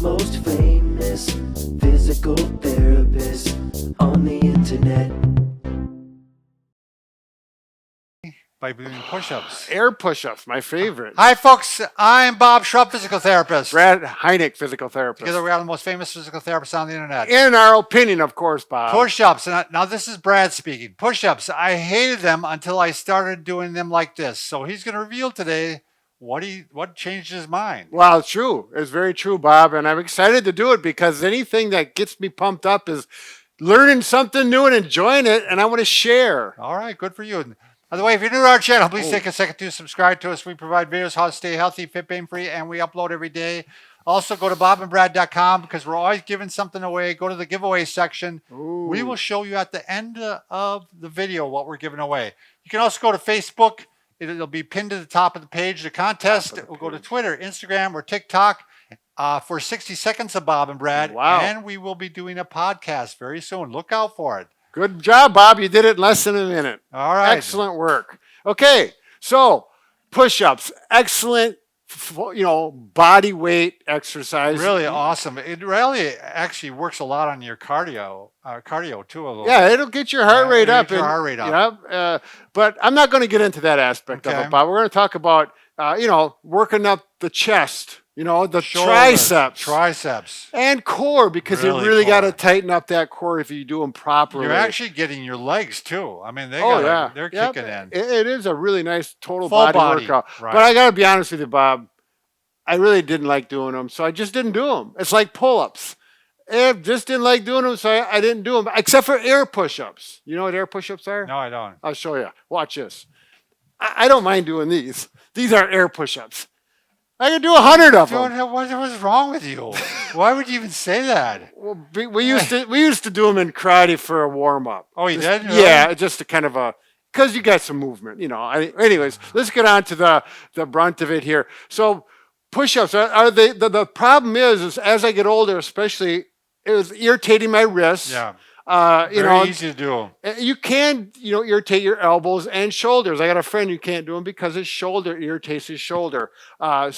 most famous physical therapist on the internet. By doing push-ups. Air push-ups, my favorite. Hi, folks. I'm Bob Schrupp, physical therapist. Brad Heineck, physical therapist. Together, we are the most famous physical therapists on the internet. In our opinion, of course, Bob. Push-ups. Now, this is Brad speaking. Push-ups. I hated them until I started doing them like this. So he's going to reveal today what changed his mind. Well, it's true. It's very true, Bob. And I'm excited to do it because anything that gets me pumped up is learning something new and enjoying it. And I want to share. All right. Good for you. By the way, if you're new to our channel, please take a second to subscribe to us. We provide videos how to stay healthy, fit, pain-free, and we upload every day. Also, go to bobandbrad.com because we're always giving something away. Go to the giveaway section. Ooh. We will show you at the end of the video what we're giving away. You can also go to Facebook. It'll be pinned to the top of the page. The contest will go to Twitter, Instagram, or TikTok for 60 seconds of Bob and Brad. Wow. And we will be doing a podcast very soon. Look out for it. Good job, Bob. You did it in less than a minute. All right. Excellent work. Okay, so push-ups, excellent, body weight exercise. Really awesome. It really actually works a lot on your cardio too. A little Yeah, bit. it'll get your heart rate up. Your heart rate up. Yeah, but I'm not going to get into that aspect of it, Bob. We're going to talk about, working up the chest. The Shoulders, triceps and core, because you really got to tighten up that core if you do them properly. You're actually getting your legs too. I mean, they're kicking in. It is a really nice total Full body workout. Right. But I got to be honest with you, Bob. I really didn't like doing them, so I just didn't do them. It's like pull-ups. I just didn't like doing them, so I didn't do them, except for air push-ups. You know what air push-ups are? No, I don't. I'll show you. Watch this. I don't mind doing these. These are air push-ups. I can do 100 of them. What's wrong with you? Why would you even say that? Well, we used to do them in karate for a warm up. Oh, you did? Yeah, just to kind of because you got some movement, Anyways, let's get on to the brunt of it here. So, push-ups are they? The problem is as I get older, especially, it was irritating my wrists. Yeah. Very easy to do. You can, irritate your elbows and shoulders. I got a friend who can't do them because his shoulder irritates his shoulder. I'm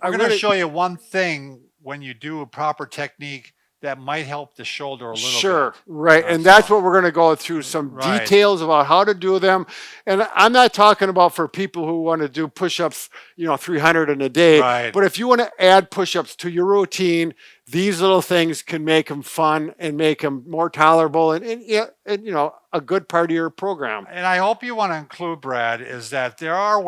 going to show you one thing when you do a proper technique that might help the shoulder a little bit. Sure, right. And that's what we're going to go through, some details about how to do them. And I'm not talking about for people who want to do push-ups, 300 in a day. Right. But if you want to add push-ups to your routine, these little things can make them fun and make them more tolerable and a good part of your program. And I hope you want to include, Brad, is that there are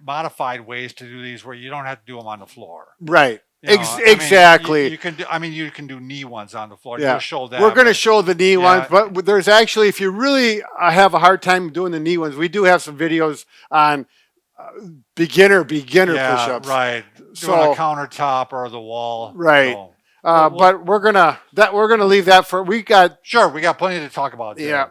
modified ways to do these where you don't have to do them on the floor. Right. Exactly. You can do knee ones on the floor. Yeah. We'll show that. We're going to show the knee ones, but there's actually, if you really have a hard time doing the knee ones, we do have some videos on beginner push-ups. Right. Doing a countertop or the wall. Right. So, but we're gonna leave that for we got plenty to talk about there. Yeah.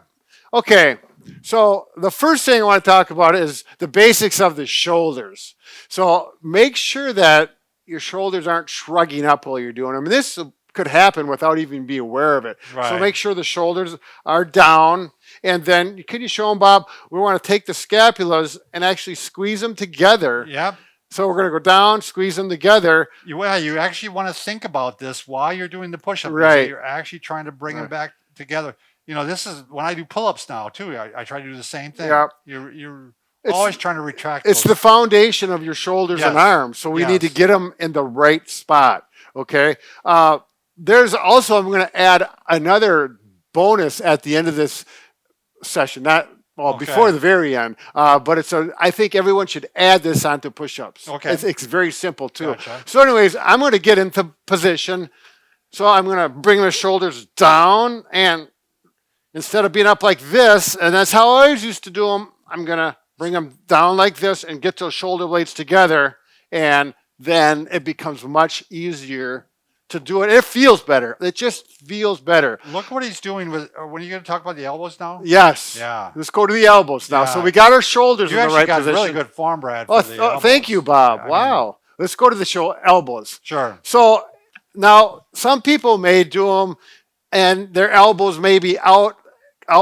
Okay. So the first thing I want to talk about is the basics of the shoulders. So make sure that your shoulders aren't shrugging up while you're doing them. And this could happen without even being aware of it. Right. So make sure the shoulders are down. And then, can you show them, Bob? We want to take the scapulas and actually squeeze them together. Yep. So we're going to go down, squeeze them together. You actually want to think about this while you're doing the push-up. Right. So you're actually trying to bring them back together. This is when I do pull-ups now, too. I try to do the same thing. Yep. You're always trying to retract. It's the foundation of your shoulders and arms. So we need to get them in the right spot. Okay. There's also, I'm going to add another bonus at the end of this session. Before the very end. But I think everyone should add this onto push-ups. Okay. It's very simple too. Gotcha. So anyways, I'm going to get into position. So I'm going to bring the shoulders down, and instead of being up like this, and that's how I always used to do them, I'm going to bring them down like this and get those shoulder blades together, and then it becomes much easier to do it. It feels better. It just feels better. Look what he's doing with. When are you going to talk about the elbows now? Yes. Yeah. Let's go to the elbows now. Yeah. So we got our shoulders in the right position. You got really good form, Brad. Thank you, Bob. Wow. Let's go to the elbows. Sure. So now some people may do them, and their elbows may be out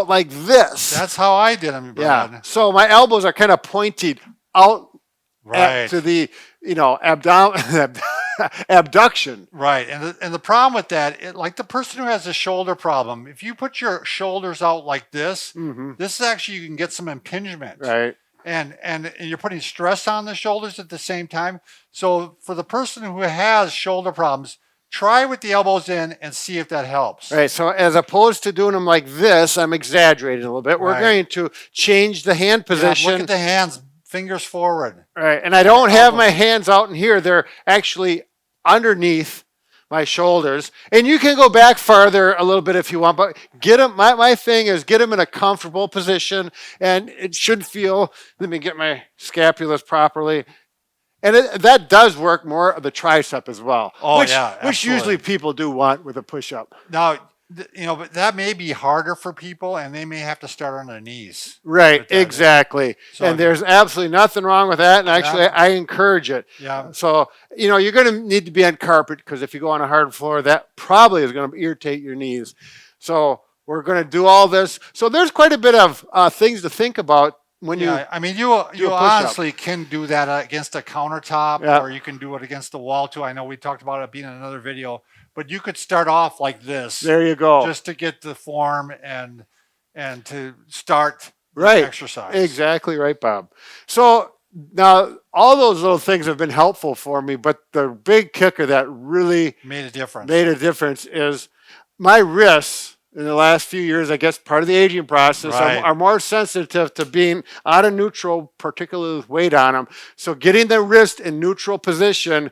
like this. That's how I did them, Brad. Yeah. So my elbows are kind of pointed out to the abdomen. abduction. Right. And the problem with that, like the person who has a shoulder problem, if you put your shoulders out like this, this is actually, you can get some impingement. Right. And you're putting stress on the shoulders at the same time. So for the person who has shoulder problems, try with the elbows in and see if that helps. Right. So as opposed to doing them like this, I'm exaggerating a little bit. We're Right. going to change the hand Yeah, position. look at the hands, fingers forward. Right. And I don't have my hands out in here. They're actually underneath my shoulders. And you can go back farther a little bit if you want, but get them. My thing is get them in a comfortable position, and it should feel, let me get my scapulas properly. And that does work more of the tricep as well. Oh, which, yeah, which absolutely. usually people do want with a push-up. Now, but that may be harder for people, and they may have to start on their knees. Right, exactly. So- and there's absolutely nothing wrong with that. And actually, I encourage it. Yeah. So, you're going to need to be on carpet, because if you go on a hard floor, that probably is going to irritate your knees. So we're going to do all this. So there's quite a bit of things to think about when you. I mean, you a push-up. honestly can do that against a countertop, Yeah. or you can do it against the wall too. I know we talked about it being in another video, but you could start off like this. There you go. Just to get the form and to start the Right. exercise. Exactly right, Bob. So now all those little things have been helpful for me, but the big kicker that really Made a difference. made a difference is my wrists in the last few years, I guess part of the aging process, Right. are more sensitive to being out of neutral, particularly with weight on them. So getting the wrist in neutral position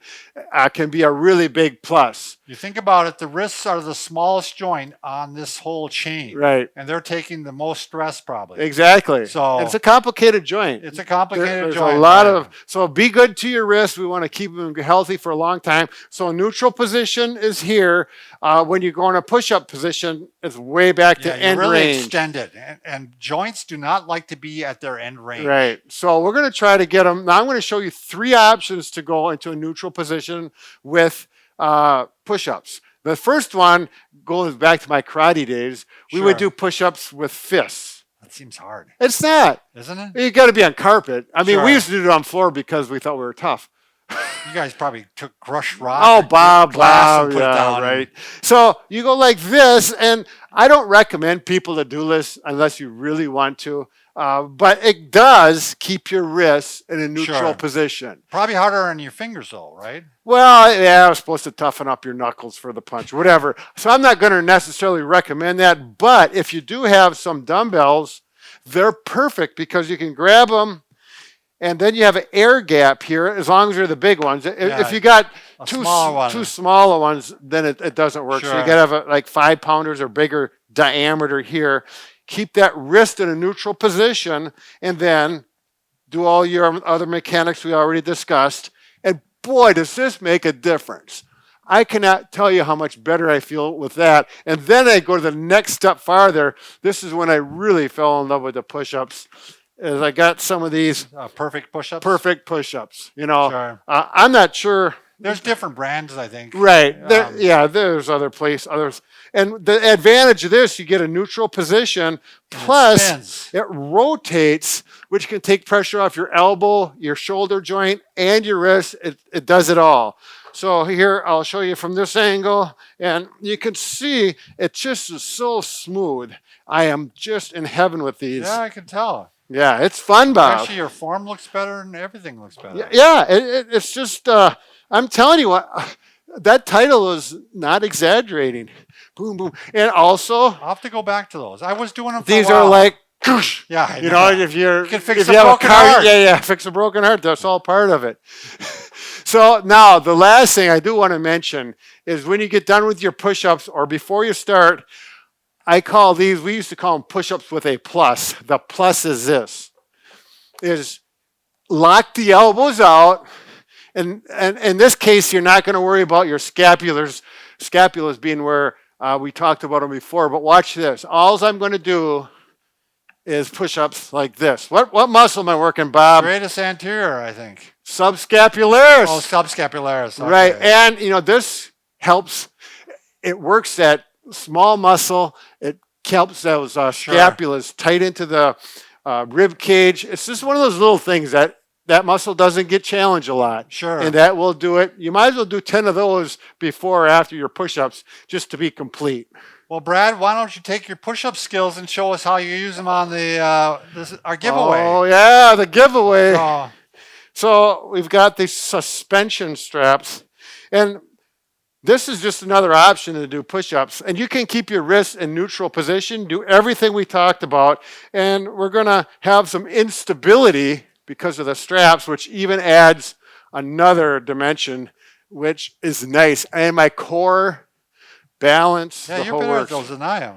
can be a really big plus. You think about it, the wrists are the smallest joint on this whole chain. Right. And they're taking the most stress probably. Exactly. So- it's a complicated joint. It's a complicated There's joint. a lot right? of, so be good to your wrist. We want to keep them healthy for a long time. So a neutral position is here. When you go in a push-up position, it's way back to Yeah, you end really range. extend it. And joints do not like to be at their end range. Right. So we're going to try to get them. Now I'm going to show you 3 options to go into a neutral position with push-ups. The first one goes back to my karate days. We would Sure. do push-ups with fists. That seems hard, It's not. isn't it? You got to be on carpet. I mean, Sure. we used to do it on floor because we thought we were tough. You guys probably took crushed rock. Oh, or Bob, glass and Bob, put it yeah, down. right. So you go like this, and I don't recommend people to do this unless you really want to. But it does keep your wrists in a neutral Sure. position. Probably harder on your fingers though, right? Well, yeah, I was supposed to toughen up your knuckles for the punch, whatever. So I'm not going to necessarily recommend that. But if you do have some dumbbells, they're perfect because you can grab them, and then you have an air gap here, as long as they're the big ones. If you got two smaller ones, then it doesn't work. So Sure. you got to have like 5 pounders or bigger diameter here. Keep that wrist in a neutral position, and then do all your other mechanics we already discussed. And boy, does this make a difference. I cannot tell you how much better I feel with that. And then I go to the next step farther. This is when I really fell in love with the push-ups. As I got some of these Perfect push-ups. perfect push-ups. Sure. I'm not sure. There's different brands, I think. Right. There's others. And the advantage of this, you get a neutral position, plus spins. it rotates, which can take pressure off your elbow, your shoulder joint, and your wrist. It does it all. So here, I'll show you from this angle, and you can see it just is so smooth. I am just in heaven with these. Yeah, I can tell. Yeah, it's fun, Bob. Actually, your form looks better and everything looks better. Yeah, it's just, I'm telling you what, that title is not exaggerating. Boom, boom. And also, I'll have to go back to those. I was doing them for these a while. are like, whoosh. Yeah, I You know, know. if you're, You can fix if a you have a broken car, heart. yeah, fix a broken heart. That's all part of it. So now the last thing I do want to mention is when you get done with your push-ups or before you start, I call these, we used to call them push-ups with a plus. The plus is this, is lock the elbows out. And in this case, you're not going to worry about your scapulas being where we talked about them before. But watch this. All I'm going to do is push-ups like this. What muscle am I working, Bob? Greatest anterior, I think. Subscapularis. Oh, subscapularis. Okay. Right. And, this helps. It works that small muscle. It helps those scapulas tight into the rib cage. It's just one of those little things that that muscle doesn't get challenged a lot. Sure. And that will do it. You might as well do 10 of those before or after your push-ups just to be complete. Well, Brad, why don't you take your push-up skills and show us how you use them on the our giveaway? Oh, yeah, the giveaway. So, So we've got these suspension straps. And this is just another option to do push-ups. And you can keep your wrists in neutral position, do everything we talked about. And we're going to have some instability because of the straps, which even adds another dimension, which is nice. And my core, balance, yeah, the you're whole better at works. those than I am.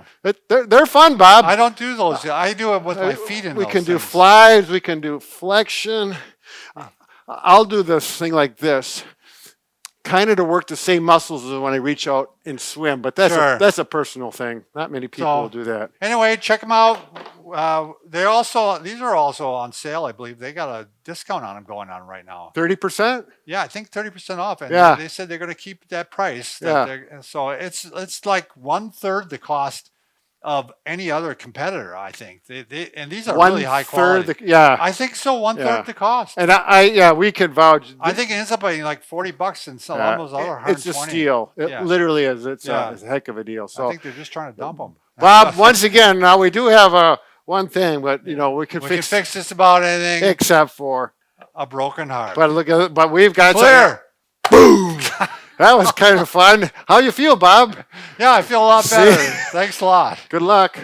They're fun, Bob. I don't do those. I do it with my feet in We those can do things. flies. We can do flexion. I'll do this thing like this, kind of to work the same muscles as when I reach out and swim. But Sure. that's a personal thing. Not many people So- will do that. Anyway, check them out. These are also on sale, I believe. They got a discount on them going on right now. 30%? Yeah, I think 30% off. And Yeah. they said they're going to keep that price. Yeah. So it's like 1/3 the cost of any other competitor, I think. And these are really high quality. Yeah. I think so, 1/3 Yeah. the cost. And we can vouch. I think it ends up being like $40 and some of those other It's a 120. steal. It Yeah. literally is. It's Yeah. a heck of a deal. I So, think they're just trying to dump them. Bob, once again, now we do have one thing, but we can We can fix fix just about anything. except for. A broken heart. But we've got Clear. Boom. That was kind of fun. How you feel, Bob? Yeah, I feel a lot better. Thanks a lot. Good luck.